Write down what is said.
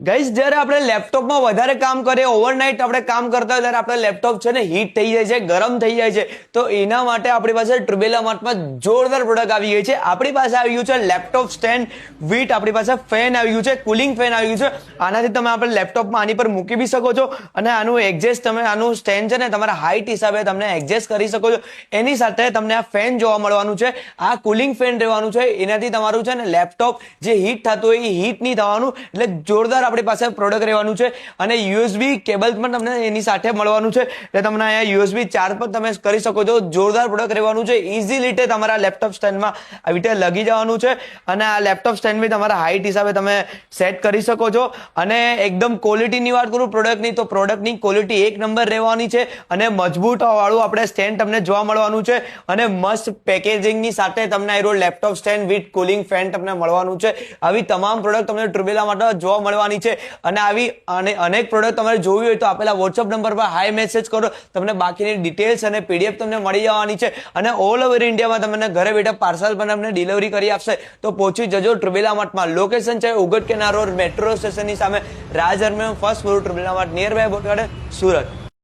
Guys જ્યારે આપણે લેપટોપમાં વધારે કામ કરીએ ઓવરનાઇટ આપણે કામ કરતા હોય ત્યારે આપણે લેપટોપ છે ને હીટ થઈ જાય છે, ગરમ થઈ જાય છે. તો એના માટે આપણી પાસે ટ્રુબેલા માર્ટમાં જોરદાર પ્રોડક્ટ આવી ગઈ છે. આપણી પાસે આવી ગયું છે લેપટોપ સ્ટેન્ડ વિથ આપણી પાસે ફેન આવી ગયું છે, કુલિંગ ફેન આવી ગયું છે. આનાથી તમે આપણે લેપટોપમાં આની પર મૂકી બી શકો છો અને આનું એડજસ્ટ તમે આનું સ્ટેન્ડ છે ને તમારા હાઇટ હિસાબે તમને એડજસ્ટ કરી શકો છો. એની સાથે તમને આ ફેન જોવા મળવાનું છે, આ કુલિંગ ફેન રહેવાનું છે. એનાથી તમારું છે ને લેપટોપ જે હીટ થતું હોય એ હીટ નહીં થવાનું, એટલે જોરદાર આપણી પાસે પ્રોડક્ટ રહેવાનું છે. અને યુએસબી કેબલ પણ તમને એની સાથે મળવાનું છે, એટલે તમને અહીંયા યુએસબી ચાર્જ પણ તમે કરી શકો છો. જોરદાર પ્રોડક્ટ રહેવાનું છે. ઇઝી રીતે તમારા લેપટોપ સ્ટેન્ડમાં આવી રીતે લગી જવાનું છે અને આ લેપટોપ સ્ટેન્ડ બી તમારા હાઇટ હિસાબે તમે સેટ કરી શકો છો. અને એકદમ ક્વોલિટીની વાત કરું પ્રોડક્ટની, તો પ્રોડક્ટની ક્વોલિટી એક નંબર રહેવાની છે અને મજબૂત વાળું આપણે સ્ટેન્ડ તમને જોવા મળવાનું છે અને મસ્ત પેકેજિંગની સાથે તમને આ laptop stand with cooling fan તમને મળવાનું છે. આવી તમામ પ્રોડક્ટ તમને ટ્રુબેલા માટે જોવા મળવાની છે. અને આવી અનેક પ્રોડક્ટ તમારે જોવી હોય તો આપેલા વોટ્સઅપ નંબર પર હાઈ મેસેજ કરો, તમને બાકીની ડિટેલ્સ અને પીડીએફ તમને મળી જવાની છે. અને ઓલ ઓવર ઇન્ડિયામાં તમને ઘરે બેઠા પાર્સલ પણ તમને ડિલિવરી કરી આપશે. તો પહોંચી જજો ટ્રુબેલા માર્ટમાં. લોકેશન છે ઉગટ કેનાલ રોડ, મેટ્રો સ્ટેશનની સામે, રાજ હરમેન first floor, Trubella mart, nearby બોટગાર્ડન, સુરત.